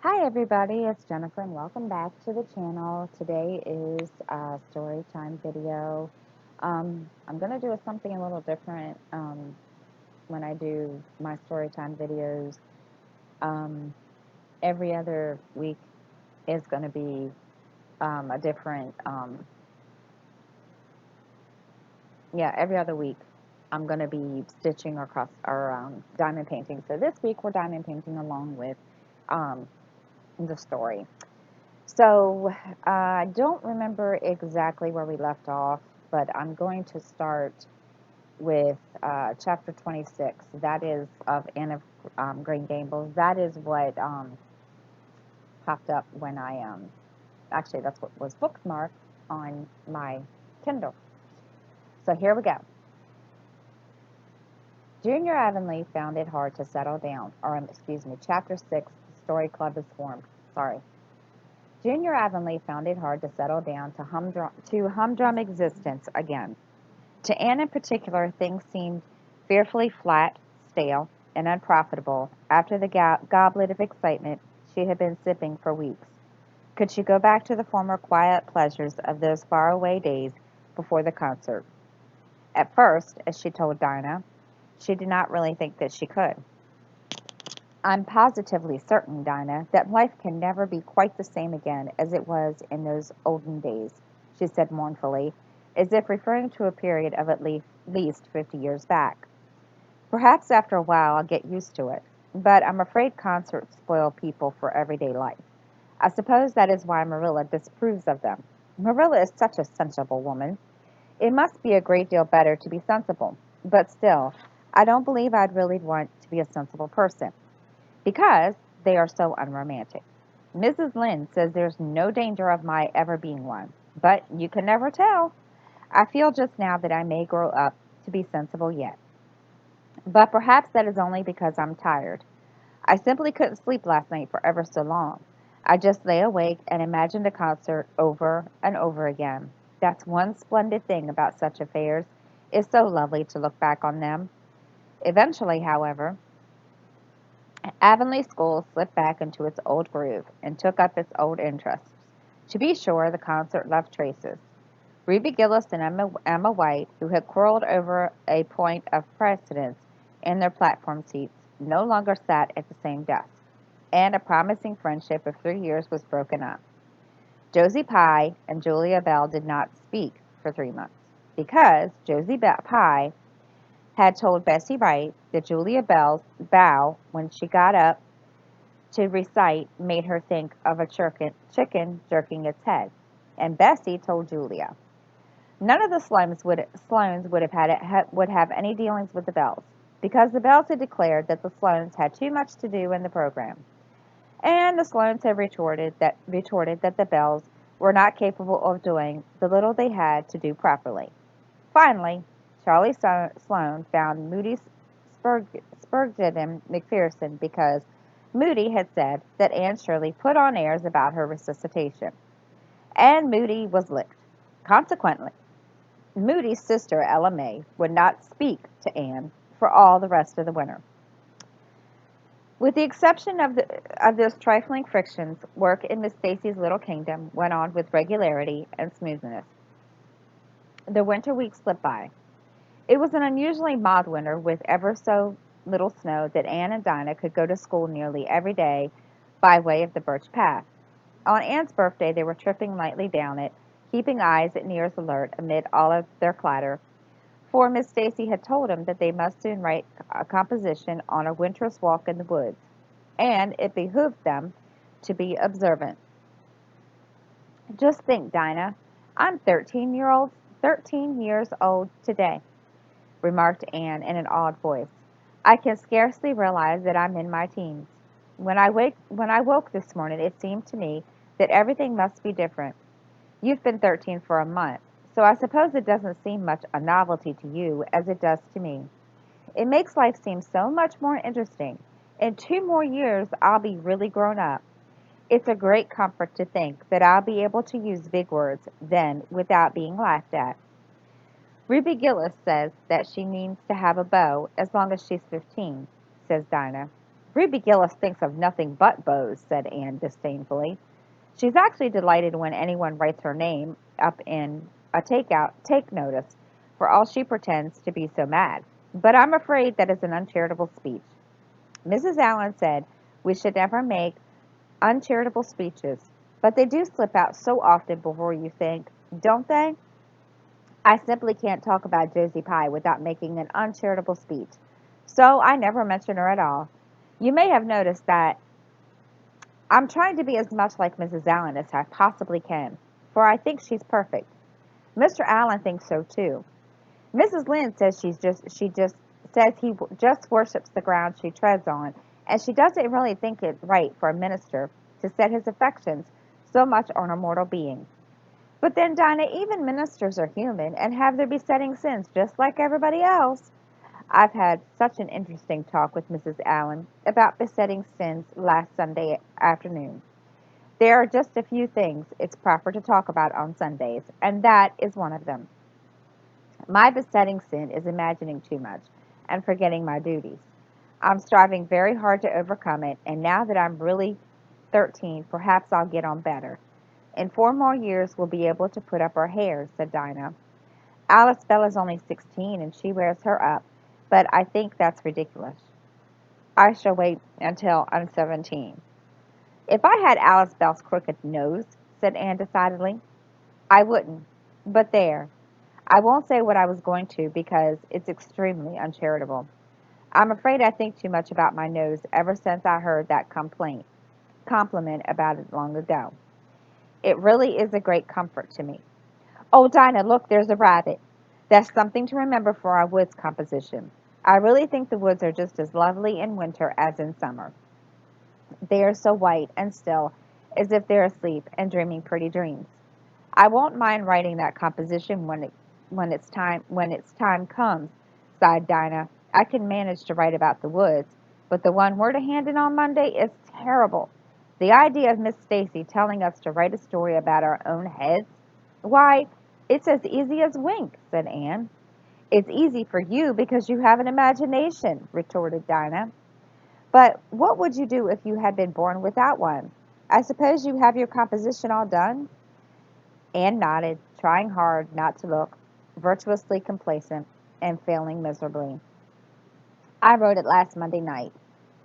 Hi everybody, it's Jennifer and welcome back to the channel. Today is a story time video. I'm going to do something a little different when I do my story time videos. Um, every other week is going to be a different, every other week I'm going to be stitching or diamond painting. So this week we're diamond painting along with um, the story. So I don't remember exactly where we left off, but I'm going to start with chapter 26. That is of Anne of Green Gables. That is what popped up when actually, that's what was bookmarked on my Kindle. So here we go. Junior Avonlea found it hard to settle down, or excuse me, chapter 6, the story club is formed. Sorry. Junior Avonlea found it hard to settle down to humdrum existence again. To Anne in particular, things seemed fearfully flat, stale, and unprofitable after the goblet of excitement she had been sipping for weeks. Could she go back to the former quiet pleasures of those faraway days before the concert? At first, as she told Dinah, she did not really think that she could. I'm positively certain, Dinah, that life can never be quite the same again as it was in those olden days, she said mournfully, as if referring to a period of at least 50 years back. Perhaps after a while I'll get used to it, but I'm afraid concerts spoil people for everyday life. I suppose that is why Marilla disapproves of them. Marilla is such a sensible woman. It must be a great deal better to be sensible, but still, I don't believe I'd really want to be a sensible person because they are so unromantic. Mrs. Lynde says there's no danger of my ever being one, but you can never tell. I feel just now that I may grow up to be sensible yet. But perhaps that is only because I'm tired. I simply couldn't sleep last night for ever so long. I just lay awake and imagined a concert over and over again. That's one splendid thing about such affairs. It's so lovely to look back on them. Eventually, however, Avonlea School slipped back into its old groove and took up its old interests. To be sure, the concert left traces. Ruby Gillis and Emma White, who had quarreled over a point of precedence in their platform seats, no longer sat at the same desk, and a promising friendship of 3 years was broken up. Josie Pye and Julia Bell did not speak for 3 months because Pye had told Bessie Wright that Julia Bell's bow when she got up to recite made her think of a chicken jerking its head. And Bessie told Julia. None of the Sloanes would have any dealings with the Bells, because the Bells had declared that the Sloanes had too much to do in the program, and the Sloanes had retorted that the Bells were not capable of doing the little they had to do properly. Finally, Charlie Sloane found Moody Spurgeon McPherson because Moody had said that Anne Shirley put on airs about her resuscitation, and Moody was licked. Consequently, Moody's sister, Ella May, would not speak to Anne for all the rest of the winter. With the exception of those trifling frictions, work in Miss Stacy's little kingdom went on with regularity and smoothness. The winter weeks slipped by. It was an unusually mild winter with ever so little snow that Anne and Dinah could go to school nearly every day by way of the Birch Path. On Anne's birthday they were tripping lightly down it, keeping eyes and ears alert amid all of their clatter, for Miss Stacy had told him that they must soon write a composition on a winter's walk in the woods, and it behooved them to be observant. Just think, Dinah, I'm 13 years old today, remarked Anne in an awed voice. I can scarcely realize that I'm in my teens. When I woke this morning, it seemed to me that everything must be different. You've been 13 for a month, so I suppose it doesn't seem much a novelty to you as it does to me. It makes life seem so much more interesting. In 2 more years, I'll be really grown up. It's a great comfort to think that I'll be able to use big words then without being laughed at. Ruby Gillis says that she means to have a beau as long as she's 15, says Dinah. Ruby Gillis thinks of nothing but beaux, said Anne disdainfully. She's actually delighted when anyone writes her name up in a take notice, for all she pretends to be so mad. But I'm afraid that is an uncharitable speech. Mrs. Allen said we should never make uncharitable speeches, but they do slip out so often before you think, don't they? I simply can't talk about Josie Pye without making an uncharitable speech, so I never mention her at all. You may have noticed that I'm trying to be as much like Mrs. Allen as I possibly can, for I think she's perfect. Mr. Allen thinks so too. Mrs. Lynde says she just says he just worships the ground she treads on, and she doesn't really think it right for a minister to set his affections so much on a mortal being. But then, Dinah, even ministers are human and have their besetting sins just like everybody else. I've had such an interesting talk with Mrs. Allen about besetting sins last Sunday afternoon. There are just a few things it's proper to talk about on Sundays, and that is one of them. My besetting sin is imagining too much and forgetting my duties. I'm striving very hard to overcome it, and now that I'm really 13, perhaps I'll get on better. In 4 more years, we'll be able to put up our hair, said Dinah. Alice Bell is only 16, and she wears her up, but I think that's ridiculous. I shall wait until I'm 17. If I had Alice Bell's crooked nose, said Anne decidedly, I wouldn't. But there, I won't say what I was going to because it's extremely uncharitable. I'm afraid I think too much about my nose ever since I heard that compliment about it long ago. It really is a great comfort to me. Oh, Dinah, look, there's a rabbit. That's something to remember for our woods composition. I really think the woods are just as lovely in winter as in summer. They are so white and still, as if they're asleep and dreaming pretty dreams. I won't mind writing that composition when its time comes, sighed Dinah. I can manage to write about the woods, but the one we're to hand in on Monday is terrible. The idea of Miss Stacy telling us to write a story about our own heads. Why, it's as easy as wink, said Anne. It's easy for you because you have an imagination, retorted Dinah. But what would you do if you had been born without one? I suppose you have your composition all done? Anne nodded, trying hard not to look virtuously complacent and failing miserably. I wrote it last Monday night.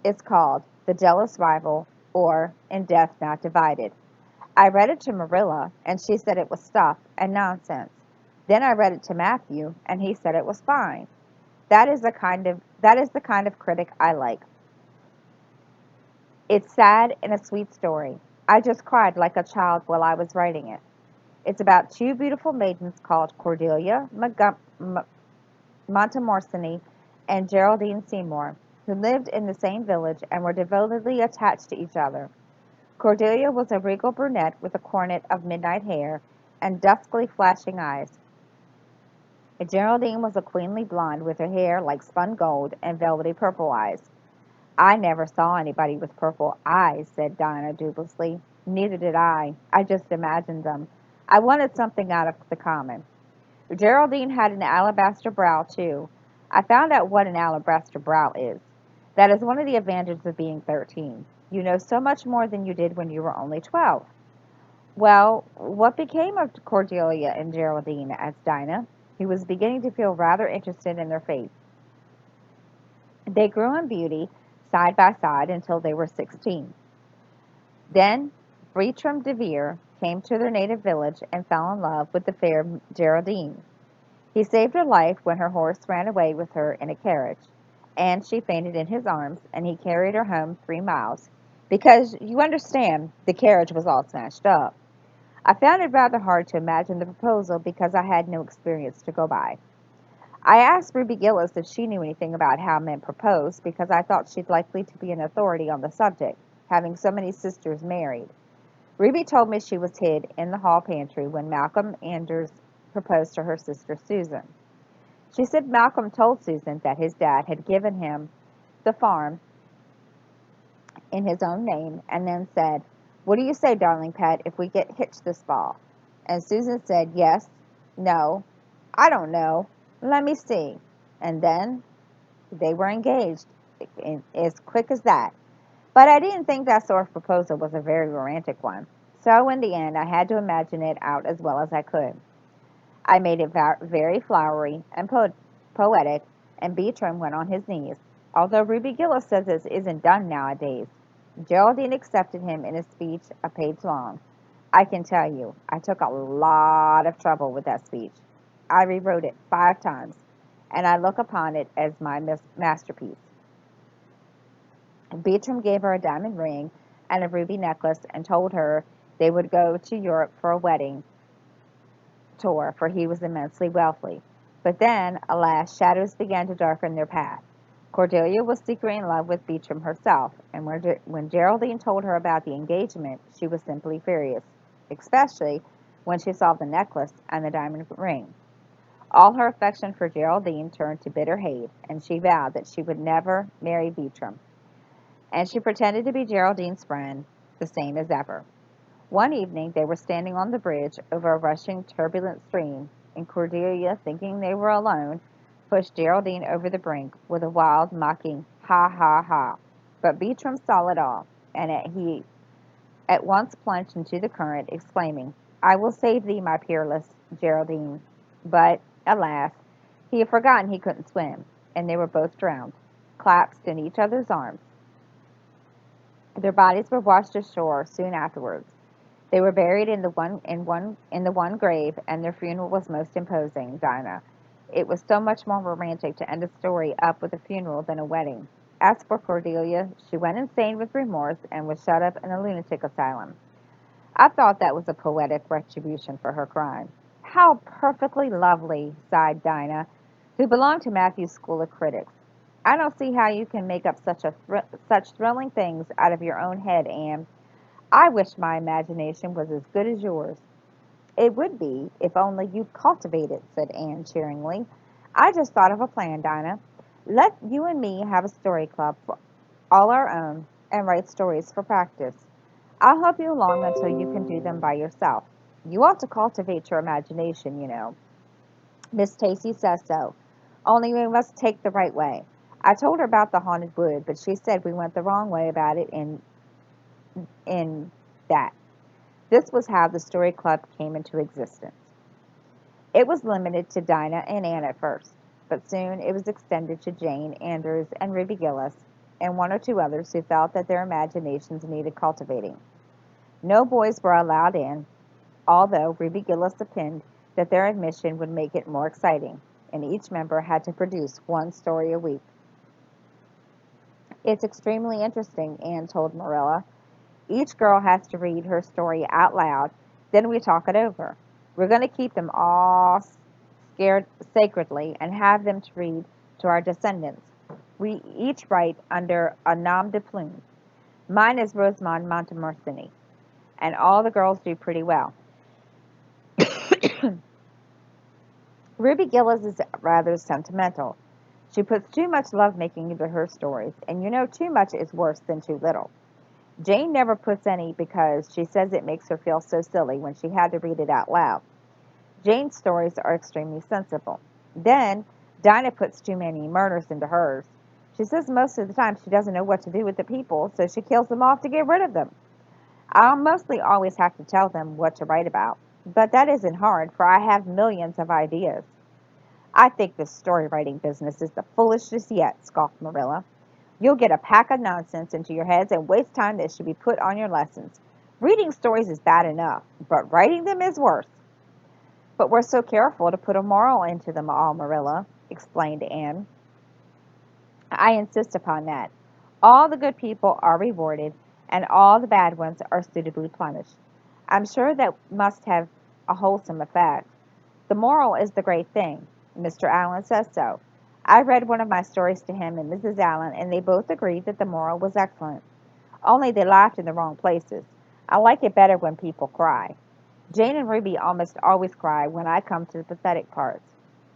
It's called The Jealous Rival, or In Death Not Divided. I read it to Marilla, and she said it was stuff and nonsense. Then I read it to Matthew, and he said it was fine. That is the kind of critic I like. It's sad and a sweet story. I just cried like a child while I was writing it. It's about two beautiful maidens called Cordelia Montemorsini and Geraldine Seymour, who lived in the same village and were devotedly attached to each other. Cordelia was a regal brunette with a coronet of midnight hair and duskly flashing eyes. Geraldine was a queenly blonde with her hair like spun gold and velvety purple eyes. I never saw anybody with purple eyes, said Dinah dubiously. Neither did I. I just imagined them. I wanted something out of the common. Geraldine had an alabaster brow, too. I found out what an alabaster brow is. That is one of the advantages of being 13. You know so much more than you did when you were only 12. Well, what became of Cordelia and Geraldine? Asked Dinah, who was beginning to feel rather interested in their fate. They grew in beauty, side by side, until they were 16. Then Bertram DeVere came to their native village and fell in love with the fair Geraldine. He saved her life when her horse ran away with her in a carriage, and she fainted in his arms, and he carried her home 3 miles, because, you understand, the carriage was all smashed up. I found it rather hard to imagine the proposal because I had no experience to go by. I asked Ruby Gillis if she knew anything about how men propose, because I thought she'd likely to be an authority on the subject, having so many sisters married. Ruby told me she was hid in the hall pantry when Malcolm Anders proposed to her sister Susan. She said Malcolm told Susan that his dad had given him the farm in his own name, and then said, "What do you say, darling pet, if we get hitched this fall?" And Susan said, "Yes, no, I don't know, let me see." And then they were engaged. as quick as that. But I didn't think that sort of proposal was a very romantic one. So in the end, I had to imagine it out as well as I could. I made it very flowery and poetic, and Beatram went on his knees. Although Ruby Gillis says this isn't done nowadays, Geraldine accepted him in a speech a page long. I can tell you, I took a lot of trouble with that speech. I rewrote it 5 times, and I look upon it as my masterpiece. Beatram gave her a diamond ring and a ruby necklace and told her they would go to Europe for a wedding tour, for he was immensely wealthy. But then, alas, shadows began to darken their path. Cordelia was secretly in love with Beatram herself, and when Geraldine told her about the engagement, she was simply furious, especially when she saw the necklace and the diamond ring. All her affection for Geraldine turned to bitter hate, and she vowed that she would never marry Beatram. And she pretended to be Geraldine's friend, the same as ever. One evening they were standing on the bridge over a rushing, turbulent stream, and Cordelia, thinking they were alone, pushed Geraldine over the brink with a wild, mocking "ha ha ha." But Beatram saw it all, and he at once plunged into the current, exclaiming, "I will save thee, my peerless Geraldine." But, alas, he had forgotten he couldn't swim, and they were both drowned, clasped in each other's arms. Their bodies were washed ashore soon afterwards. They were buried in the one grave, and their funeral was most imposing, Dinah. It was so much more romantic to end a story up with a funeral than a wedding. As for Cordelia, she went insane with remorse and was shut up in a lunatic asylum. I thought that was a poetic retribution for her crime. How perfectly lovely, sighed Dinah, who belonged to Matthew's school of critics. I don't see how you can make up such thrilling things out of your own head, Anne. I wish my imagination was as good as yours. It would be, if only you'd cultivate it, said Anne cheeringly. I just thought of a plan, Dinah. Let you and me have a story club all our own and write stories for practice. I'll help you along until you can do them by yourself. You ought to cultivate your imagination, you know. Miss Stacy says so. Only we must take the right way. I told her about the haunted wood, but she said we went the wrong way about it in that. This was how the story club came into existence. It was limited to Dinah and Anne at first, but soon it was extended to Jane, Andrews, and Ruby Gillis, and one or two others who felt that their imaginations needed cultivating. No boys were allowed in, although Ruby Gillis opined that their admission would make it more exciting, and each member had to produce one story a week. It's extremely interesting, Anne told Marilla. Each girl has to read her story out loud, then we talk it over. We're going to keep them all scared sacredly and have them to read to our descendants. We each write under a nom de plume. Mine is Rosamond Montmorency, and all the girls do pretty well. Ruby Gillis is rather sentimental. She puts too much lovemaking into her stories, and you know too much is worse than too little. Jane never puts any because she says it makes her feel so silly when she had to read it out loud. Jane's stories are extremely sensible. Then, Dinah puts too many murders into hers. She says most of the time she doesn't know what to do with the people, so she kills them off to get rid of them. I'll mostly always have to tell them what to write about, but that isn't hard, for I have millions of ideas. I think this story writing business is the foolishest yet, scoffed Marilla. You'll get a pack of nonsense into your heads and waste time that should be put on your lessons. Reading stories is bad enough, but writing them is worse. But we're so careful to put a moral into them all, Marilla, explained Anne. I insist upon that. All the good people are rewarded, and all the bad ones are suitably punished. I'm sure that must have a wholesome effect. The moral is the great thing. Mr. Allen says so. I read one of my stories to him and Mrs. Allen, and they both agreed that the moral was excellent. Only they laughed in the wrong places. I like it better when people cry. Jane and Ruby almost always cry when I come to the pathetic parts.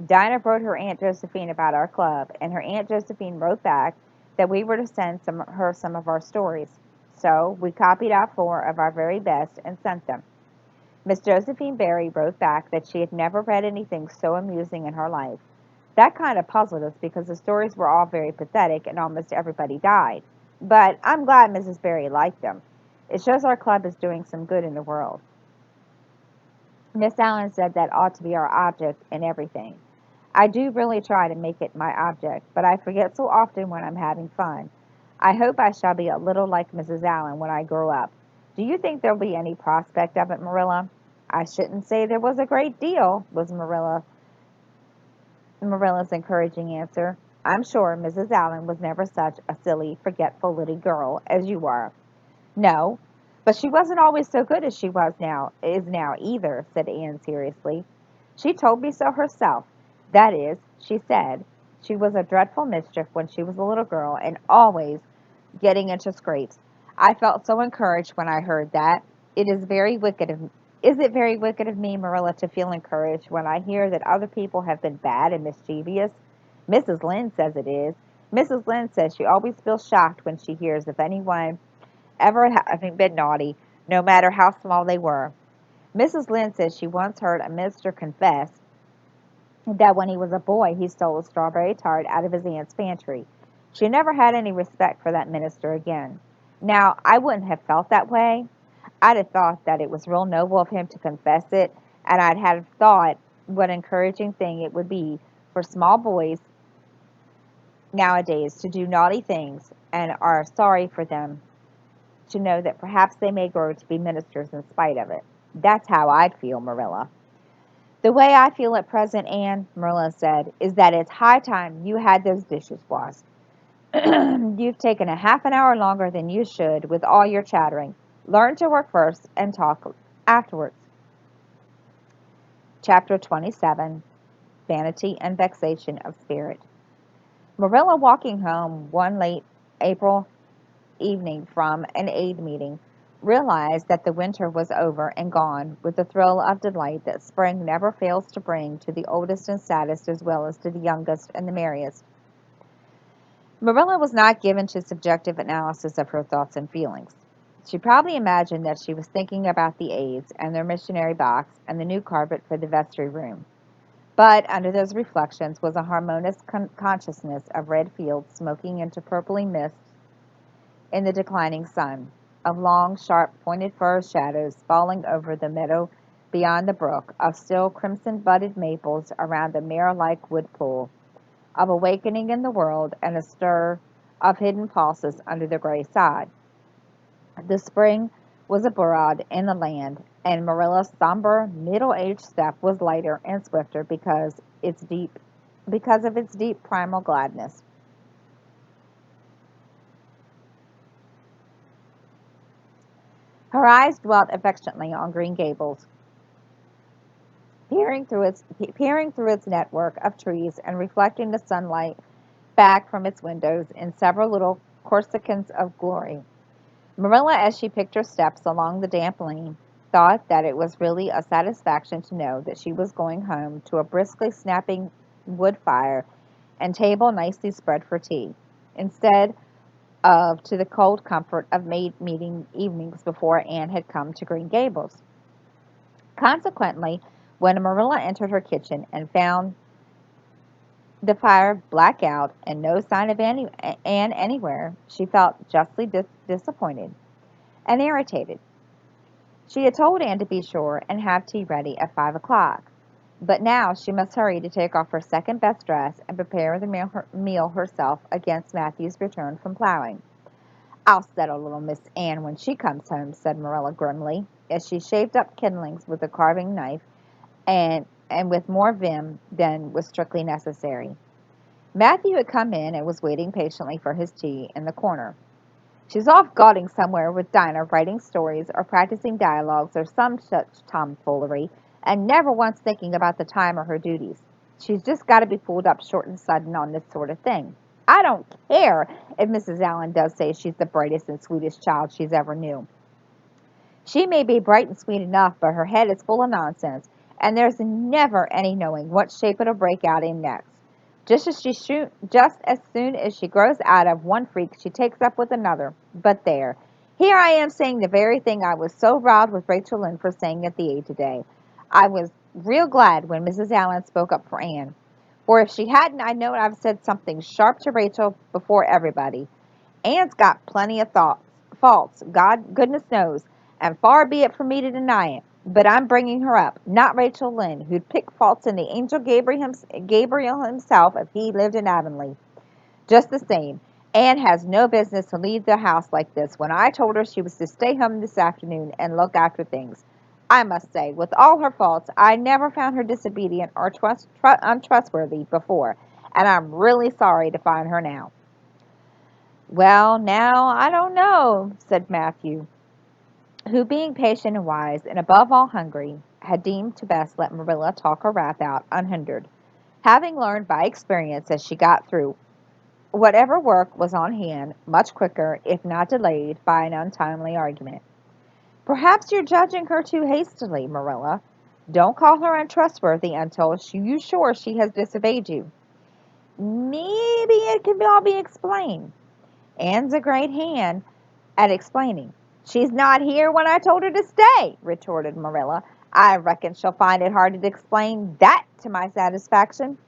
Dinah wrote her Aunt Josephine about our club, and her Aunt Josephine wrote back that we were to send her some of our stories. So we copied out 4 of our very best and sent them. Miss Josephine Barry wrote back that she had never read anything so amusing in her life. That kind of puzzled us because the stories were all very pathetic and almost everybody died. But I'm glad Mrs. Barry liked them. It shows our club is doing some good in the world. Miss Allen said that ought to be our object in everything. I do really try to make it my object, but I forget so often when I'm having fun. I hope I shall be a little like Mrs. Allen when I grow up. Do you think there'll be any prospect of it, Marilla? I shouldn't say there was a great deal, was Marilla's encouraging answer. I'm sure Mrs. Allen was never such a silly, forgetful little girl as you are. No, but she wasn't always so good as she is now either, said Anne seriously. She told me so herself. That is, she said she was a dreadful mischief when she was a little girl and always getting into scrapes. I felt so encouraged when I heard that. It is very wicked of Is it very wicked of me, Marilla, to feel encouraged when I hear that other people have been bad and mischievous? Mrs. Lynde says it is. Mrs. Lynde says she always feels shocked when she hears of anyone ever having been naughty, no matter how small they were. Mrs. Lynde says she once heard a minister confess that when he was a boy he stole a strawberry tart out of his aunt's pantry. She never had any respect for that minister again. Now, I wouldn't have felt that way. I'd have thought that it was real noble of him to confess it, and I'd have thought what an encouraging thing it would be for small boys nowadays to do naughty things and are sorry for them to know that perhaps they may grow to be ministers in spite of it. That's how I'd feel, Marilla. The way I feel at present, Anne, Marilla said, is that it's high time you had those dishes washed. You've taken a half an hour longer than you should with all your chattering. Learn to work first and talk afterwards. Chapter 27, Vanity and Vexation of Spirit. Marilla, walking home one late April evening from an aid meeting, realized that the winter was over and gone with the thrill of delight that spring never fails to bring to the oldest and saddest as well as to the youngest and the merriest. Marilla was not given to subjective analysis of her thoughts and feelings. She probably imagined that she was thinking about the aids and their missionary box and the new carpet for the vestry room. But under those reflections was a harmonious consciousness of red fields smoking into purply mist in the declining sun, of long, sharp, pointed fir shadows falling over the meadow beyond the brook, of still crimson-budded maples around the mirror-like wood pool, of awakening in the world and a stir of hidden pulses under the gray sod. The spring was abroad in the land, and Marilla's somber, middle-aged step was lighter and swifter because of its deep primal gladness. Her eyes dwelt affectionately on Green Gables, peering through its network of trees and reflecting the sunlight back from its windows in several little corsicans of glory. Marilla, as she picked her steps along the damp lane, thought that it was really a satisfaction to know that she was going home to a briskly snapping wood fire and table nicely spread for tea, instead of to the cold comfort of maid meeting evenings before Anne had come to Green Gables. Consequently, when Marilla entered her kitchen and found the fire black out and no sign of Anne anywhere, she felt justly disappointed and irritated. She had told Anne to be sure and have tea ready at 5 o'clock, but now she must hurry to take off her second best dress and prepare the meal herself against Matthew's return from plowing. I'll settle little Miss Anne when she comes home, said Marilla grimly, as she shaved up kindlings with a carving knife and with more vim than was strictly necessary. Matthew had come in and was waiting patiently for his tea in the corner. She's off gauding somewhere with Dinah, writing stories or practicing dialogues or some such tomfoolery, and never once thinking about the time or her duties. She's just got to be pulled up short and sudden on this sort of thing. I don't care if Mrs. Allen does say she's the brightest and sweetest child she's ever knew. She may be bright and sweet enough, but her head is full of nonsense, and there's never any knowing what shape it'll break out in next. Just as soon as she grows out of one freak, she takes up with another. But there, here I am saying the very thing I was so riled with Rachel Lynde for saying at the aid today. I was real glad when Mrs. Allen spoke up for Anne. For if she hadn't, I know I've said something sharp to Rachel before everybody. Anne's got plenty of faults, God goodness knows, and far be it from me to deny it. But I'm bringing her up, not Rachel Lynde, who'd pick faults in the angel Gabriel himself if he lived in Avonlea. Just the same, Anne has no business to leave the house like this when I told her she was to stay home this afternoon and look after things. I must say, with all her faults, I never found her disobedient or untrustworthy before, and I'm really sorry to find her now. Well, now, I don't know, said Matthew, who, being patient and wise, and above all hungry, had deemed to best let Marilla talk her wrath out unhindered, having learned by experience as she got through whatever work was on hand much quicker, if not delayed, by an untimely argument. Perhaps you're judging her too hastily, Marilla. Don't call her untrustworthy until you're sure she has disobeyed you. Maybe it can all be explained. Anne's a great hand at explaining. She's not here when I told her to stay, retorted Marilla. I reckon she'll find it hard to explain that to my satisfaction.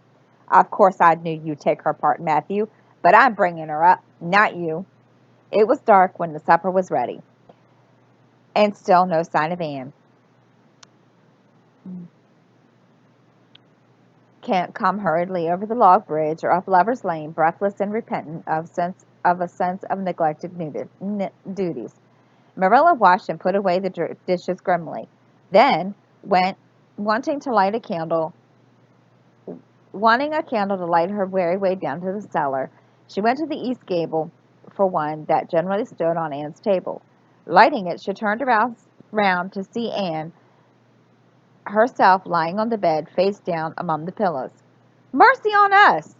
Of course I knew you'd take her part, Matthew, but I'm bringing her up, not you. It was dark when the supper was ready, and still no sign of Anne. Can't come hurriedly over the log bridge or up Lover's Lane, breathless and repentant of a sense of neglected duties. Marilla washed and put away the dishes grimly. Then went, wanting to light a candle, wanting a candle to light her weary way down to the cellar. She went to the east gable for one that generally stood on Anne's table. Lighting it, she turned round to see Anne herself lying on the bed, face down among the pillows. "Mercy on us!"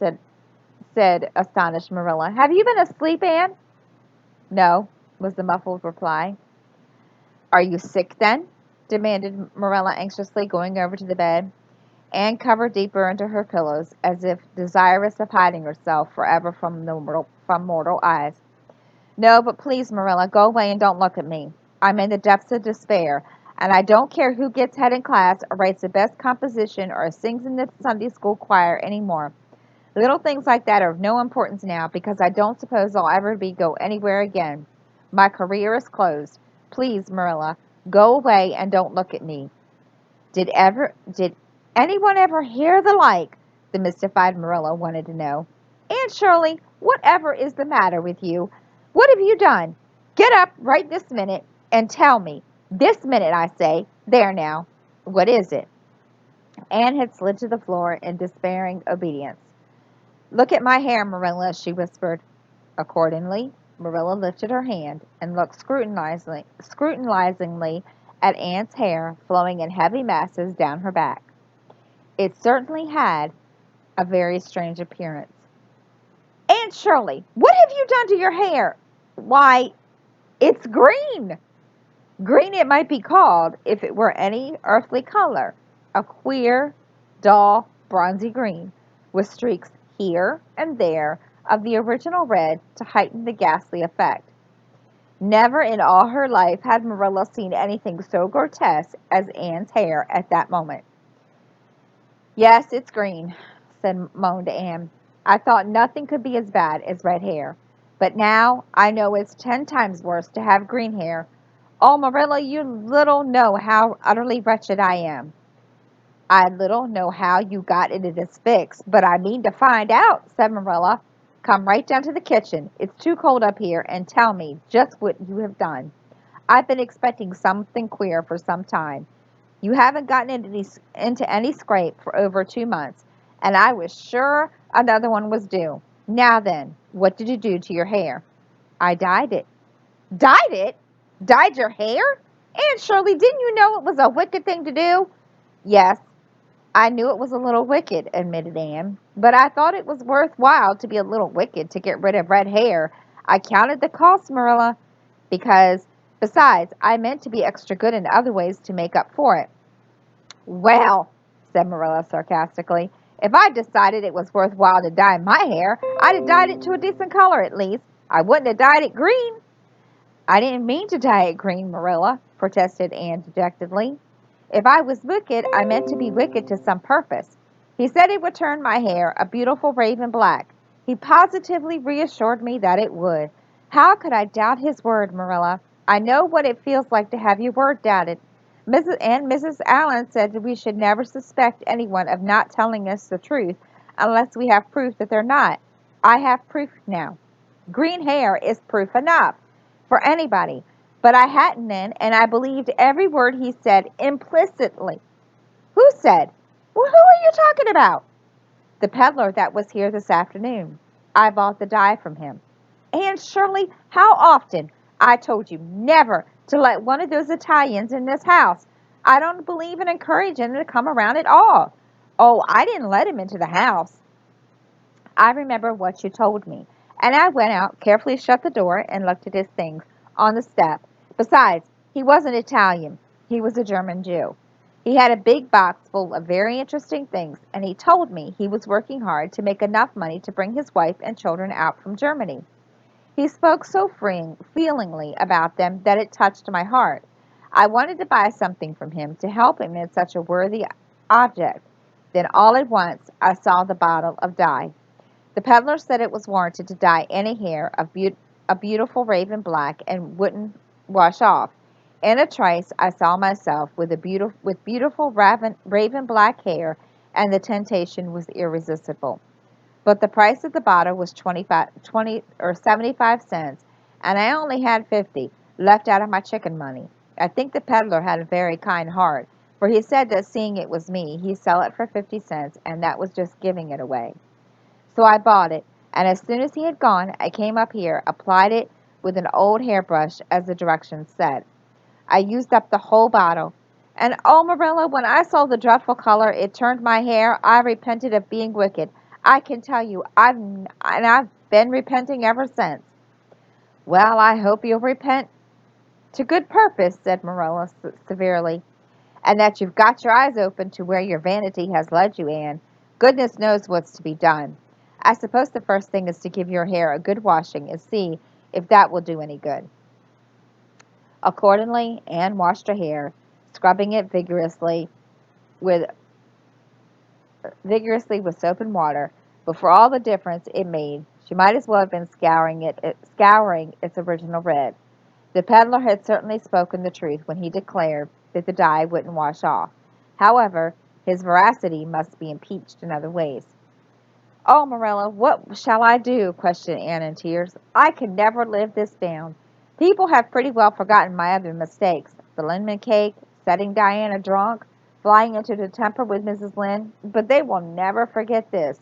said astonished Marilla. "Have you been asleep, Anne?" "No," was the muffled reply. "Are you sick, then?" demanded Marilla anxiously, going over to the bed. Anne covered deeper into her pillows, as if desirous of hiding herself forever from mortal eyes. "No, but please, Marilla, go away and don't look at me. I'm in the depths of despair, and I don't care who gets head in class or writes the best composition or sings in the Sunday school choir any more. Little things like that are of no importance now, because I don't suppose I'll ever go anywhere again. My career is closed. Please, Marilla, go away and don't look at me." Did anyone ever hear the like? The mystified Marilla wanted to know. "Anne Shirley, whatever is the matter with you? What have you done? Get up right this minute and tell me. This minute, I say. There now. What is it?" Anne had slid to the floor in despairing obedience. "Look at my hair, Marilla," she whispered. Accordingly, Marilla lifted her hand and looked scrutinizingly at Anne's hair flowing in heavy masses down her back. It certainly had a very strange appearance. "Anne Shirley, what have you done to your hair?" "Why, it's green." Green it might be called if it were any earthly color. A queer, dull, bronzy green, with streaks here and there of the original red to heighten the ghastly effect. Never in all her life had Marilla seen anything so grotesque as Anne's hair at that moment. "Yes, it's green," moaned Anne. "I thought nothing could be as bad as red hair. But now I know it's 10 times worse to have green hair. Oh, Marilla, you little know how utterly wretched I am." "I little know how you got into this fix, but I mean to find out," said Marilla. "Come right down to the kitchen. It's too cold up here, and tell me just what you have done. I've been expecting something queer for some time. You haven't gotten into any scrape for over 2 months, and I was sure another one was due. Now then, what did you do to your hair?" "I dyed it." "Dyed it? Dyed your hair? Anne Shirley, didn't you know it was a wicked thing to do?" "Yes, I knew it was a little wicked," admitted Anne, "but I thought it was worth while to be a little wicked to get rid of red hair. I counted the cost, Marilla, besides, I meant to be extra good in other ways to make up for it." "Well," said Marilla sarcastically, "if I'd decided it was worth while to dye my hair, I'd have dyed it to a decent color at least. I wouldn't have dyed it green." "I didn't mean to dye it green, Marilla," protested Anne dejectedly. "If I was wicked, I meant to be wicked to some purpose. He said it would turn my hair a beautiful raven black. He positively reassured me that it would. How could I doubt his word, Marilla? I know what it feels like to have your word doubted. Mrs. Allen said that we should never suspect anyone of not telling us the truth unless we have proof that they're not. I have proof now. Green hair is proof enough for anybody. But I hadn't then, and I believed every word he said implicitly. Who said? Well, who are you talking about? The peddler that was here this afternoon. I bought the dye from him. Aunt Shirley, how often I told you never to let one of those Italians in this house. I don't believe in encouraging him to come around at all. Oh, I didn't let him into the house. I remember what you told me. And I went out, carefully shut the door, and looked at his things on the step. Besides, he wasn't Italian. He was a German Jew. He had a big box full of very interesting things, and he told me he was working hard to make enough money to bring his wife and children out from Germany. He spoke so feelingly about them that it touched my heart. I wanted to buy something from him to help him in such a worthy object. Then all at once I saw the bottle of dye. The peddler said it was warranted to dye any hair of a beautiful raven black and wouldn't wash off. In a trice I saw myself with beautiful raven black hair, and the temptation was irresistible. But the price of the bottle was 20 or 75 cents, and I only had 50 left out of my chicken money. I think the peddler had a very kind heart, for he said that seeing it was me, he'd sell it for 50 cents, and that was just giving it away. So I bought it, and as soon as he had gone, I came up here, applied it with an old hairbrush, as the directions said. I used up the whole bottle. And oh, Marilla, when I saw the dreadful color it turned my hair, I repented of being wicked. I can tell you, I've been repenting ever since. Well, I hope you'll repent to good purpose, said Marilla severely, and that you've got your eyes open to where your vanity has led you, Anne. Goodness knows what's to be done. I suppose the first thing is to give your hair a good washing and see if that will do any good. Accordingly, Anne washed her hair, scrubbing it with vigorously with soap and water, but for all the difference it made, she might as well have been scouring its original red. The peddler had certainly spoken the truth when he declared that the dye wouldn't wash off. However, his veracity must be impeached in other ways. "Oh, Marilla, what shall I do?" questioned Anne in tears. "I can never live this down. People have pretty well forgotten my other mistakes, the lemon cake, setting Diana drunk, flying into the temper with Mrs. Lynde, but they will never forget this.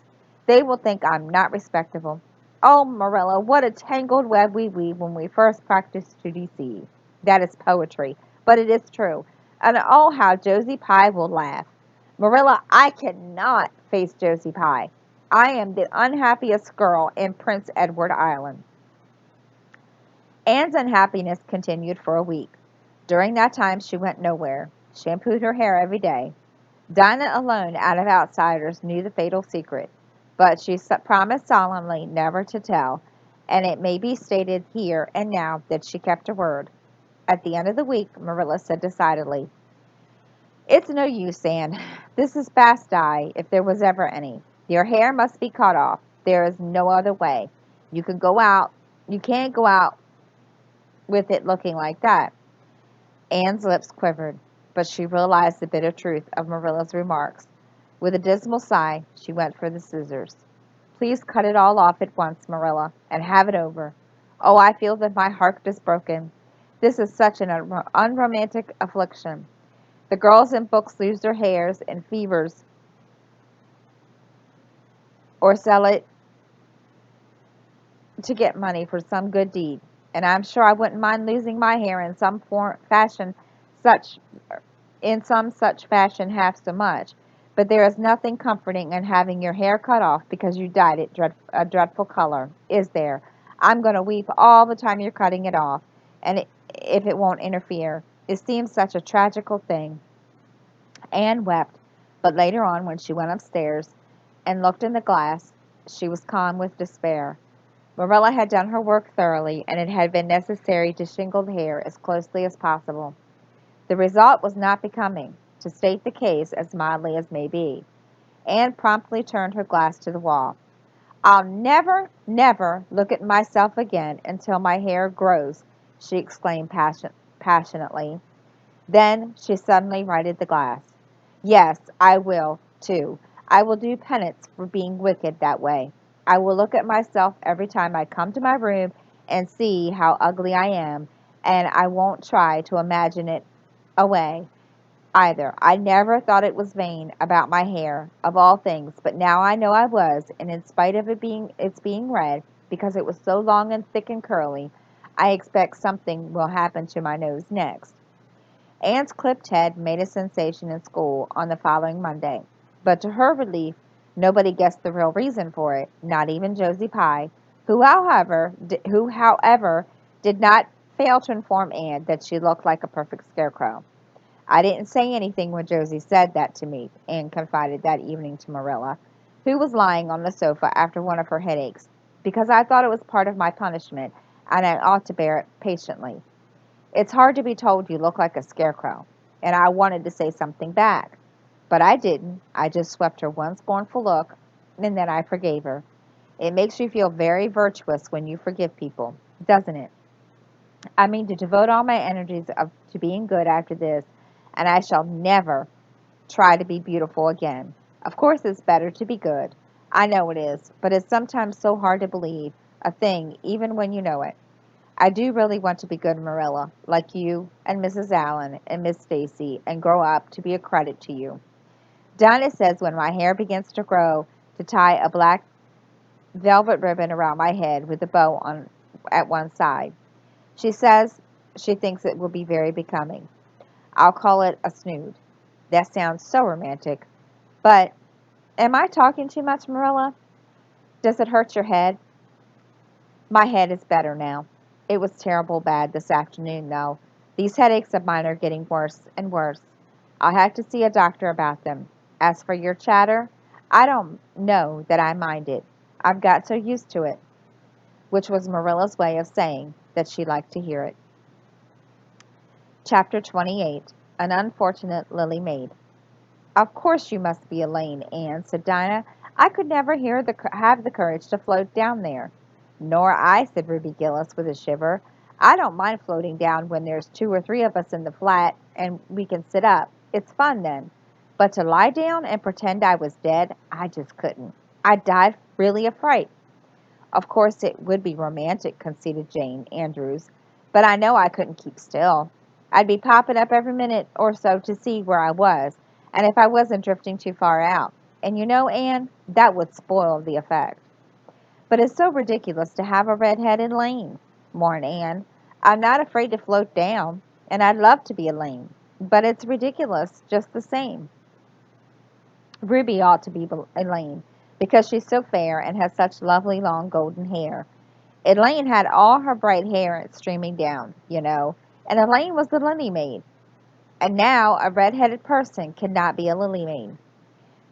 They will think I'm not respectable. Oh, Marilla, what a tangled web we weave when we first practice to deceive. That is poetry, but it is true. And oh, how Josie Pye will laugh. Marilla, I cannot face Josie Pye. I am the unhappiest girl in Prince Edward Island." Anne's unhappiness continued for a week. During that time she went nowhere, shampooed her hair every day. Dinah alone out of outsiders knew the fatal secret, but she promised solemnly never to tell, and it may be stated here and now that she kept her word. At the end of the week, Marilla said decidedly, "It's no use, Anne. This is fast dye, if there was ever any. Your hair must be cut off. There is no other way. You can go out. You can't go out with it looking like that." Anne's lips quivered, but she realized the bitter truth of Marilla's remarks. With a dismal sigh, she went for the scissors. "Please cut it all off at once, Marilla, and have it over. Oh, I feel that my heart is broken. This is such an unromantic affliction. The girls in books lose their hairs in fevers or sell it to get money for some good deed, and I'm sure I wouldn't mind losing my hair in such some such fashion half so much. But there is nothing comforting in having your hair cut off because you dyed it a dreadful color, is there? I'm going to weep all the time you're cutting it off, and if it won't interfere. It seems such a tragical thing." Anne wept, but later on, when she went upstairs and looked in the glass, she was calm with despair. Marilla had done her work thoroughly, and it had been necessary to shingle the hair as closely as possible. The result was not becoming, to state the case as mildly as may be. Anne promptly turned her glass to the wall. "I'll never, never look at myself again until my hair grows," she exclaimed passionately. Then she suddenly righted the glass. "Yes, I will, too. I will do penance for being wicked that way. I will look at myself every time I come to my room and see how ugly I am, and I won't try to imagine it away either. I never thought it was vain about my hair, of all things, but now I know I was, and in spite of its being red, because it was so long and thick and curly, I expect something will happen to my nose next." Anne's clipped head made a sensation in school on the following Monday, but to her relief, nobody guessed the real reason for it, not even Josie Pye, who however did not fail to inform Anne that she looked like a perfect scarecrow. "I didn't say anything when Josie said that to me," Anne confided that evening to Marilla, who was lying on the sofa after one of her headaches, "because I thought it was part of my punishment, and I ought to bear it patiently. It's hard to be told you look like a scarecrow, and I wanted to say something back, but I didn't. I just swept her one scornful look, and then I forgave her. It makes you feel very virtuous when you forgive people, doesn't it? I mean to devote all my energies to being good after this, and I shall never try to be beautiful again. Of course, it's better to be good. I know it is, but it's sometimes so hard to believe a thing even when you know it. I do really want to be good, Marilla, like you and Mrs. Allen and Miss Stacy, and grow up to be a credit to you. Dinah says when my hair begins to grow to tie a black velvet ribbon around my head with a bow on at one side. She says she thinks it will be very becoming. I'll call it a snood. That sounds so romantic. But am I talking too much, Marilla? Does it hurt your head?" "My head is better now. It was terrible bad this afternoon, though. These headaches of mine are getting worse and worse. I'll have to see a doctor about them. As for your chatter, I don't know that I mind it. I've got so used to it," which was Marilla's way of saying that she liked to hear it. Chapter 28. An Unfortunate Lily Maid. "Of course you must be Elaine, Anne," said Dinah. "I could never have the courage to float down there." "Nor I," said Ruby Gillis with a shiver. "I don't mind floating down when there's 2 or 3 of us in the flat and we can sit up. It's fun then. But to lie down and pretend I was dead, I just couldn't. I'd die really of fright." "Of course it would be romantic," conceded Jane Andrews, "but I know I couldn't keep still. I'd be popping up every minute or so to see where I was, and if I wasn't drifting too far out. And you know, Anne, that would spoil the effect." "But it's so ridiculous to have a red-headed Elaine," mourned Anne. "I'm not afraid to float down, and I'd love to be Elaine, but it's ridiculous just the same. Ruby ought to be Elaine, because she's so fair and has such lovely long golden hair. Elaine had all her bright hair streaming down, you know, and Elaine was the Lily Maid. And now a red-headed person cannot be a Lily Maid."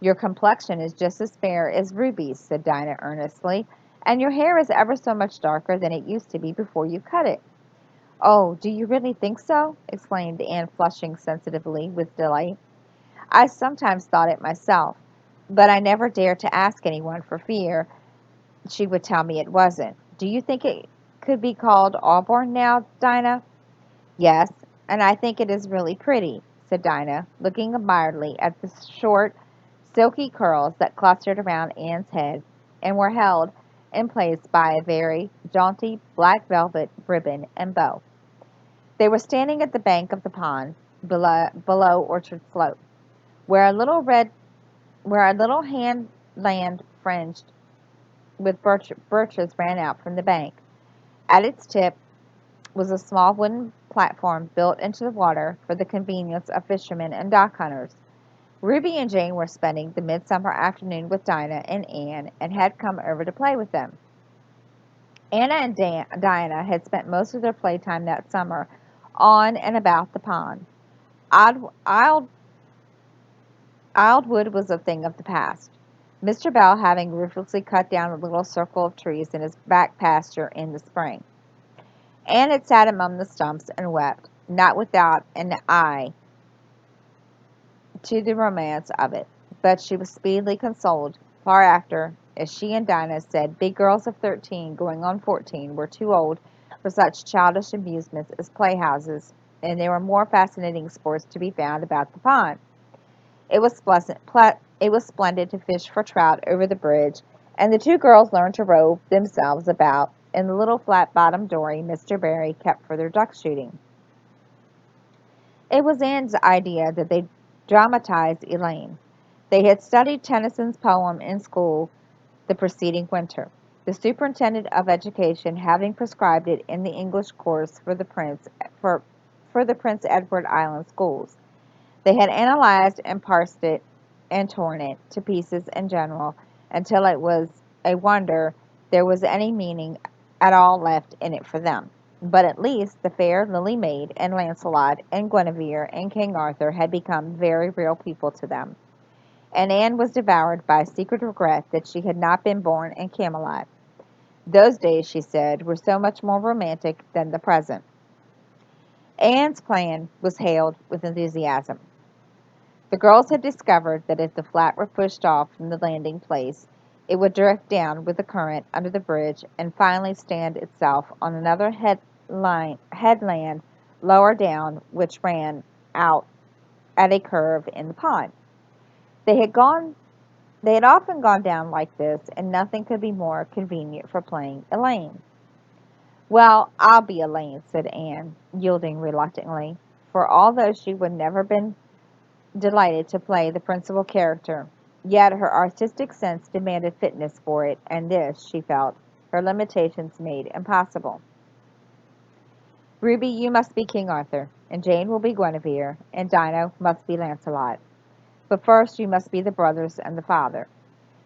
"Your complexion is just as fair as Ruby's," said Dinah earnestly, "and your hair is ever so much darker than it used to be before you cut it." "Oh, do you really think so?" exclaimed Anne, flushing sensitively with delight. "I sometimes thought it myself, but I never dared to ask anyone for fear she would tell me it wasn't. Do you think it could be called auburn now, Dinah?" "Yes, and I think it is really pretty," said Dinah, looking admiringly at the short, silky curls that clustered around Anne's head and were held in place by a very jaunty black velvet ribbon and bow. They were standing at the bank of the pond below Orchard Slope, where a little hand land fringed with birches ran out from the bank. At its tip was a small wooden platform built into the water for the convenience of fishermen and dock hunters. Ruby and Jane were spending the midsummer afternoon with Dinah and Anne and had come over to play with them. Anna and Dinah had spent most of their playtime that summer on and about the pond. Ild- Ild- Wildwood was a thing of the past, Mr. Bell having ruthlessly cut down a little circle of trees in his back pasture in the spring. Anne had sat among the stumps and wept, not without an eye to the romance of it. But she was speedily consoled, far after, as she and Dinah said big girls of 13, going on 14, were too old for such childish amusements as playhouses, and there were more fascinating sports to be found about the pond. It was splendid to fish for trout over the bridge, and the two girls learned to row themselves about in the little flat-bottomed dory Mr. Barry kept for their duck shooting. It was Anne's idea that they dramatize Elaine. They had studied Tennyson's poem in school the preceding winter, the superintendent of education having prescribed it in the English course for, for the Prince Edward Island schools. They had analyzed and parsed it and torn it to pieces in general until it was a wonder there was any meaning at all left in it for them. But at least the fair Lily Maid and Lancelot and Guinevere and King Arthur had become very real people to them, and Anne was devoured by a secret regret that she had not been born in Camelot. Those days, she said, were so much more romantic than the present. Anne's plan was hailed with enthusiasm. The girls had discovered that if the flat were pushed off from the landing place, it would drift down with the current under the bridge and finally stand itself on another headland lower down, which ran out at a curve in the pond. They had gone They had often gone down like this, and nothing could be more convenient for playing Elaine. "Well, I'll be Elaine," said Anne, yielding reluctantly, for although she would never been delighted to play the principal character, yet her artistic sense demanded fitness for it, and this, she felt, her limitations made impossible. "Ruby, you must be King Arthur, and Jane will be Guinevere, and Dinah must be Lancelot. But first you must be the brothers and the father.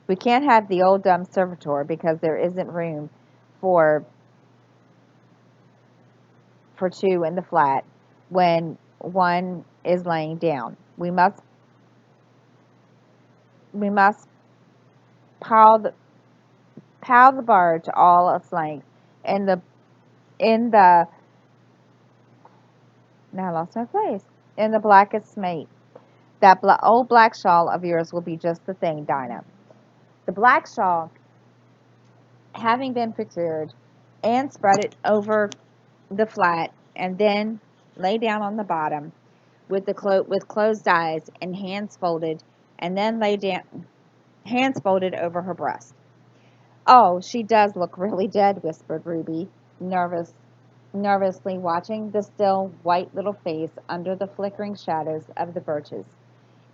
We can't have the old dumb servitor because there isn't room for for two in the flat when one is laying down. We must pile the barge all its length in the in the now I lost my place in the blackest mate. That old black shawl of yours will be just the thing, Dinah." The black shawl having been procured, Anne spread it over the flat and then lay down on the bottom with with closed eyes and then lay down hands folded over her breast. "Oh, she does look really dead," whispered Ruby, nervously watching the still white little face under the flickering shadows of the birches.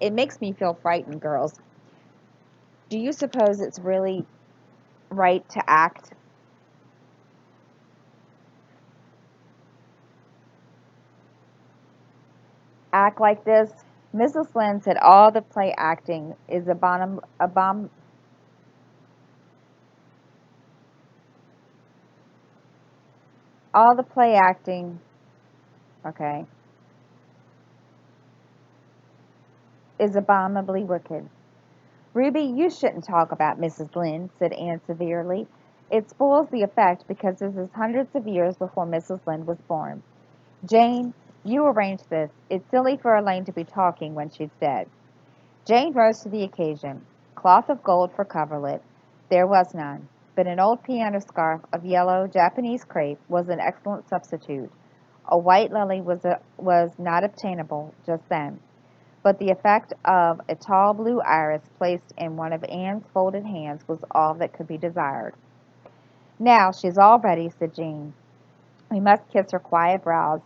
"It makes me feel frightened, girls. Do you suppose it's really right to act like this?" Mrs. Lynde said all the play acting is all the play acting okay is abominably wicked. "Ruby, you shouldn't talk about Mrs. Lynde," said Anne severely. "It spoils the effect because this is hundreds of years before Mrs. Lynde was born. Jane, you arrange this. It's silly for Elaine to be talking when she's dead." Jane rose to the occasion. Cloth of gold for coverlet there was none, but an old piano scarf of yellow Japanese crepe was an excellent substitute. A white lily was not obtainable just then, but the effect of a tall blue iris placed in one of Anne's folded hands was all that could be desired. "Now she's all ready," said Jane. "We must kiss her quiet brows,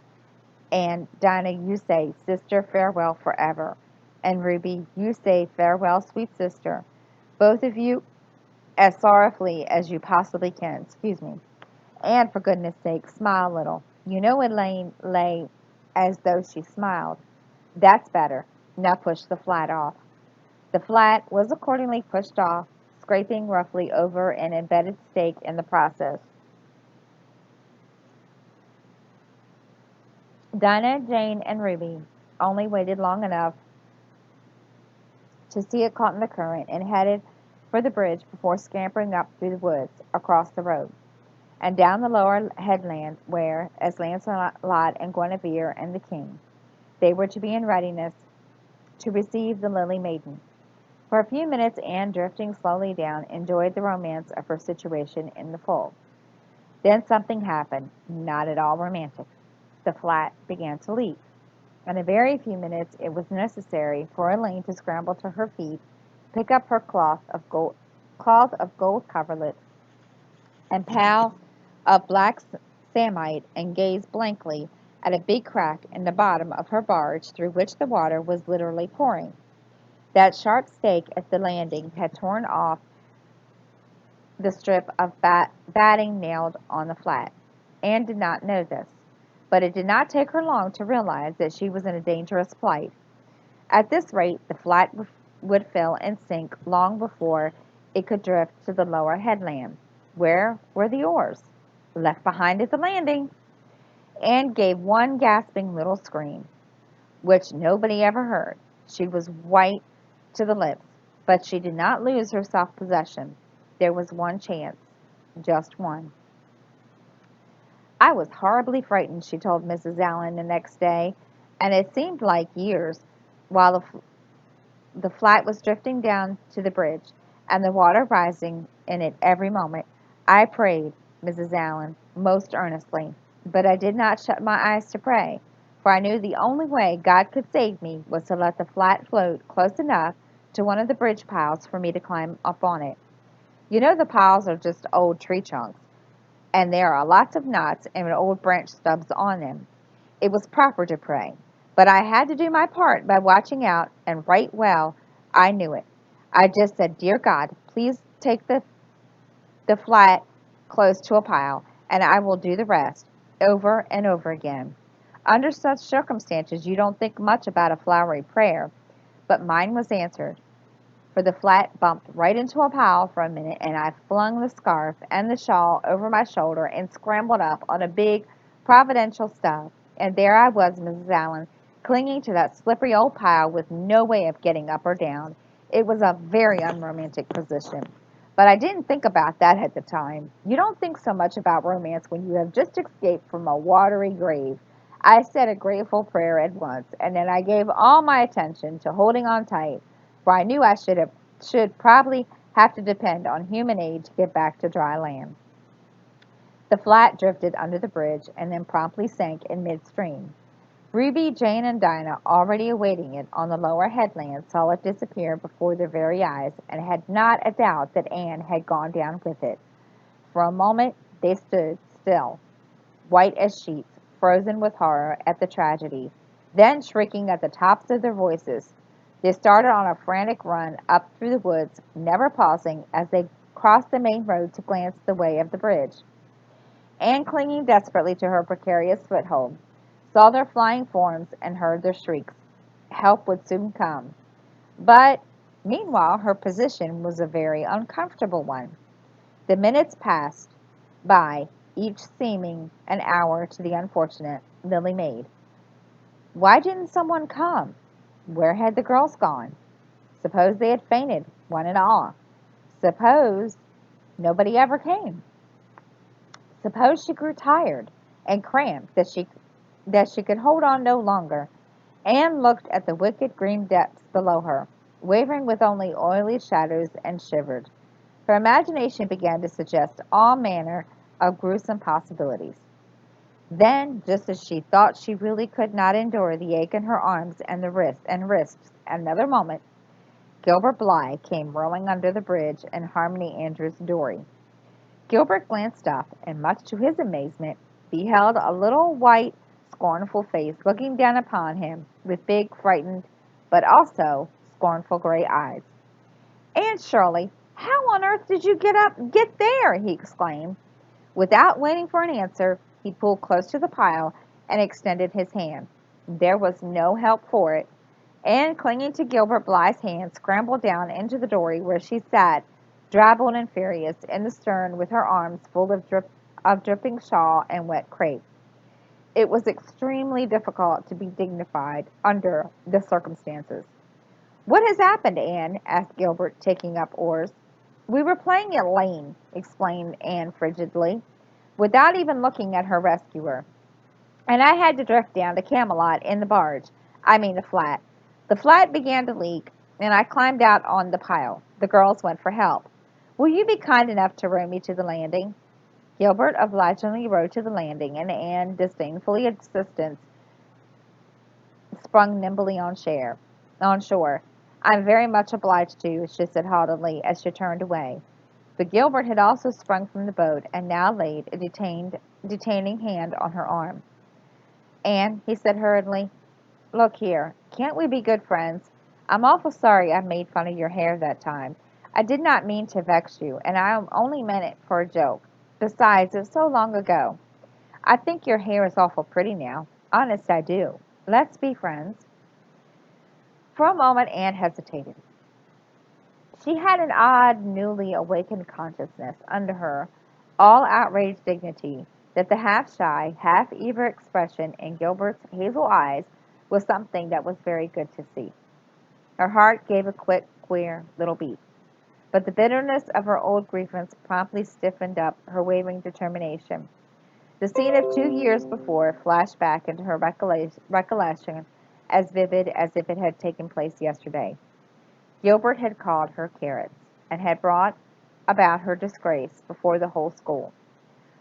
and Dinah, you say, 'Sister, farewell forever,' and Ruby, you say, 'Farewell, sweet sister,' both of you as sorrowfully as you possibly can. Excuse me. And for goodness sake, smile a little. You know Elaine lay as though she smiled. That's better. Now push the flat off." The flat was accordingly pushed off, scraping roughly over an embedded stake in the process. Dinah, Jane, and Ruby only waited long enough to see it caught in the current and headed for the bridge before scampering up through the woods, across the road, and down the lower headland where, as Lancelot and Guinevere and the king, they were to be in readiness to receive the Lily Maiden. For a few minutes Anne, drifting slowly down, enjoyed the romance of her situation in the full. Then something happened, not at all romantic. The flat began to leak. In a very few minutes it was necessary for Elaine to scramble to her feet, pick up her cloth of gold coverlet, and pail of black samite, and gaze blankly at a big crack in the bottom of her barge through which the water was literally pouring. That sharp stake at the landing had torn off the strip of batting nailed on the flat. Anne did not know this, but it did not take her long to realize that she was in a dangerous plight. At this rate the flat would fill and sink long before it could drift to the lower headland. Where were the oars? Left behind at the landing. Anne gave one gasping little scream, which nobody ever heard. She was white to the lips, but she did not lose her self-possession. There was one chance, just one. "I was horribly frightened," she told Mrs. Allen the next day, "and it seemed like years, while the flat was drifting down to the bridge, and the water rising in it every moment. I prayed, Mrs. Allen, most earnestly, but I did not shut my eyes to pray, for I knew the only way God could save me was to let the flat float close enough to one of the bridge piles for me to climb up on it. You know the piles are just old tree trunks, and there are lots of knots and old branch stubs on them. It was proper to pray, but I had to do my part by watching out, and right well I knew it. I just said, 'Dear God, please take the flat close to a pile, and I will do the rest,' over and over again. Under such circumstances you don't think much about a flowery prayer, but mine was answered, for the flat bumped right into a pile for a minute, and I flung the scarf and the shawl over my shoulder and scrambled up on a big providential stub. And there I was, Mrs. Allen, clinging to that slippery old pile with no way of getting up or down. It was a very unromantic position. But I didn't think about that at the time. You don't think so much about romance when you have just escaped from a watery grave. I said a grateful prayer at once, and then I gave all my attention to holding on tight, for I knew I should probably have to depend on human aid to get back to dry land. The flat drifted under the bridge and then promptly sank in midstream. Ruby, Jane, and Dinah, already awaiting it on the lower headland, saw it disappear before their very eyes, and had not a doubt that Anne had gone down with it. For a moment they stood still, white as sheets, frozen with horror at the tragedy. Then, shrieking at the tops of their voices, they started on a frantic run up through the woods, never pausing as they crossed the main road to glance the way of the bridge. Anne, clinging desperately to her precarious foothold, saw their flying forms and heard their shrieks. Help would soon come. But, meanwhile, her position was a very uncomfortable one. The minutes passed by, each seeming an hour to the unfortunate Lily Maid. Why didn't someone come? Where had the girls gone? Suppose they had fainted, one and all. Suppose nobody ever came. Suppose she grew tired and cramped that she could hold on no longer. Anne looked at the wicked green depths below her, wavering with only oily shadows, and shivered. Her imagination began to suggest all manner of gruesome possibilities. Then, just as she thought she really could not endure the ache in her arms and the wrists, another moment, Gilbert Blythe came rowing under the bridge in Harmony Andrews' dory. Gilbert glanced up, and much to his amazement, beheld a little white, scornful face looking down upon him with big, frightened, but also scornful gray eyes. "Aunt Shirley, how on earth did you get there?" he exclaimed. Without waiting for an answer, he pulled close to the pile and extended his hand. There was no help for it. Anne, clinging to Gilbert Blythe's hand, scrambled down into the dory, where she sat, drabbled and furious, in the stern with her arms full of dripping shawl and wet crape. It was extremely difficult to be dignified under the circumstances. "What has happened, Anne?" asked Gilbert, taking up oars. "We were playing at lane," explained Anne frigidly, without even looking at her rescuer, "and I had to drift down to Camelot in the barge. I mean the flat. The flat began to leak, and I climbed out on the pile. The girls went for help. Will you be kind enough to row me to the landing? Gilbert obligingly rowed to the landing, and Anne, disdainfully insistent, sprung nimbly on shore. I'm very much obliged to you, she said haughtily as she turned away. But Gilbert had also sprung from the boat, and now laid a detaining hand on her arm. Anne, he said hurriedly, look here, can't we be good friends? I'm awful sorry I made fun of your hair that time. I did not mean to vex you, and I only meant it for a joke. Besides, it's so long ago. I think your hair is awful pretty now. Honest, I do. Let's be friends. For a moment, Anne hesitated. She had an odd, newly awakened consciousness under her all outraged dignity that the half shy, half eager expression in Gilbert's hazel eyes was something that was very good to see. Her heart gave a quick, queer little beat. But the bitterness of her old grievance promptly stiffened up her wavering determination. The scene of 2 years before flashed back into her recollection as vivid as if it had taken place yesterday. Gilbert had called her carrots, and had brought about her disgrace before the whole school.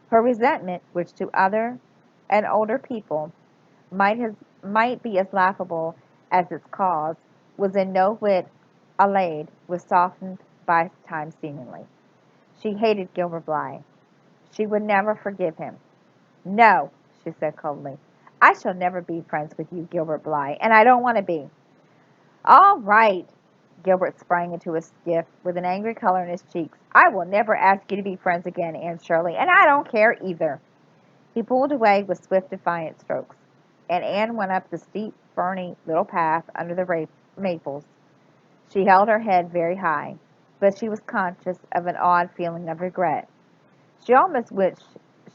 Her resentment, which to other and older people might be as laughable as its cause, was in no whit allayed, was softened by time seemingly. She hated Gilbert Blythe. She would never forgive him. No, she said coldly. I shall never be friends with you, Gilbert Blythe, and I don't want to be. All right. Gilbert sprang into his skiff with an angry color in his cheeks. I will never ask you to be friends again, Anne Shirley, and I don't care either. He pulled away with swift, defiant strokes, and Anne went up the steep, ferny little path under the maples. She held her head very high, but she was conscious of an odd feeling of regret. She almost wished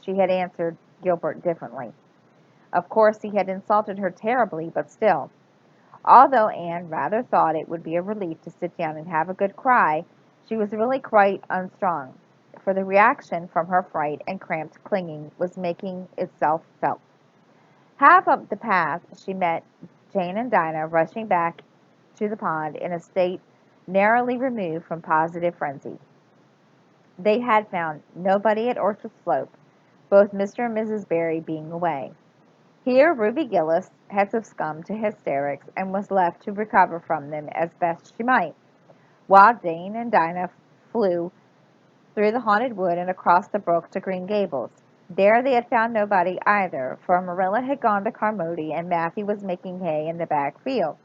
she had answered Gilbert differently. Of course, he had insulted her terribly, but still, although Anne rather thought it would be a relief to sit down and have a good cry, she was really quite unstrung, for the reaction from her fright and cramped clinging was making itself felt. Half up the path she met Jane and Dinah rushing back to the pond in a state narrowly removed from positive frenzy. They had found nobody at Orchard Slope, both Mr. and Mrs. Barry being away. Here Ruby Gillis had succumbed to hysterics and was left to recover from them as best she might, while Jane and Dinah flew through the haunted wood and across the brook to Green Gables. There they had found nobody either, for Marilla had gone to Carmody and Matthew was making hay in the back field.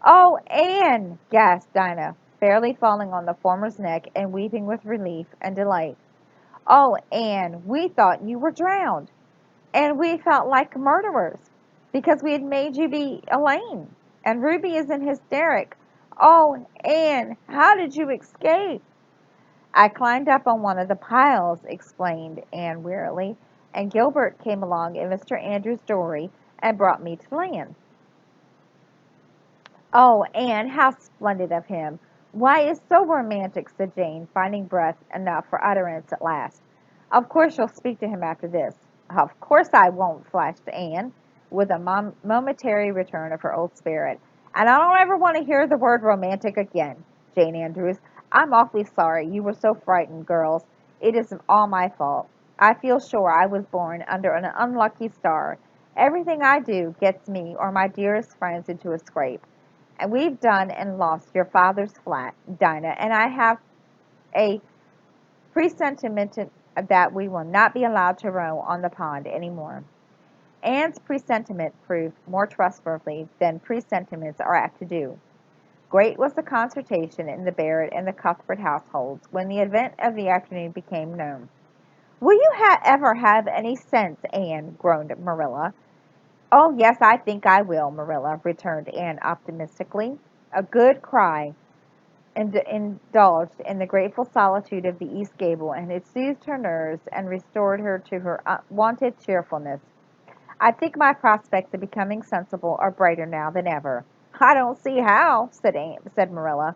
Oh, Anne! Gasped Dinah, fairly falling on the former's neck and weeping with relief and delight. Oh, Anne, we thought you were drowned. And we felt like murderers because we had made you be Elaine. And Ruby is in hysterics. Oh, Anne, how did you escape? I climbed up on one of the piles, explained Anne wearily, and Gilbert came along in Mr. Andrews' dory and brought me to land. Oh, Anne, how splendid of him! Why, it's so romantic, said Jane, finding breath enough for utterance at last. Of course you'll speak to him after this. Of course I won't, flashed Anne, with a momentary return of her old spirit. And I don't ever want to hear the word romantic again, Jane Andrews. I'm awfully sorry you were so frightened, girls. It isn't all my fault. I feel sure I was born under an unlucky star. Everything I do gets me or my dearest friends into a scrape. And we've done and lost your father's flat, Dinah, and I have a presentiment that we will not be allowed to row on the pond any more. Anne's presentiment proved more trustworthy than presentiments are apt to do. Great was the consternation in the Barrett and the Cuthbert households when the event of the afternoon became known. Will you ever have any sense, Anne? Groaned Marilla. Oh, yes, I think I will, Marilla, returned Anne optimistically. A good cry indulged in the grateful solitude of the east gable, and it soothed her nerves and restored her to her wonted cheerfulness. I think my prospects of becoming sensible are brighter now than ever. I don't see how, said Marilla.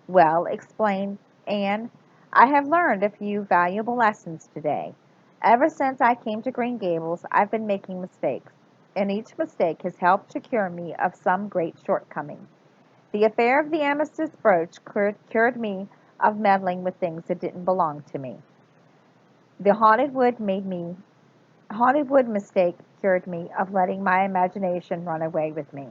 Well, explained Anne, I have learned a few valuable lessons today. Ever since I came to Green Gables, I've been making mistakes, and each mistake has helped to cure me of some great shortcoming. The affair of the amethyst brooch cured me of meddling with things that didn't belong to me. The haunted wood mistake cured me of letting my imagination run away with me.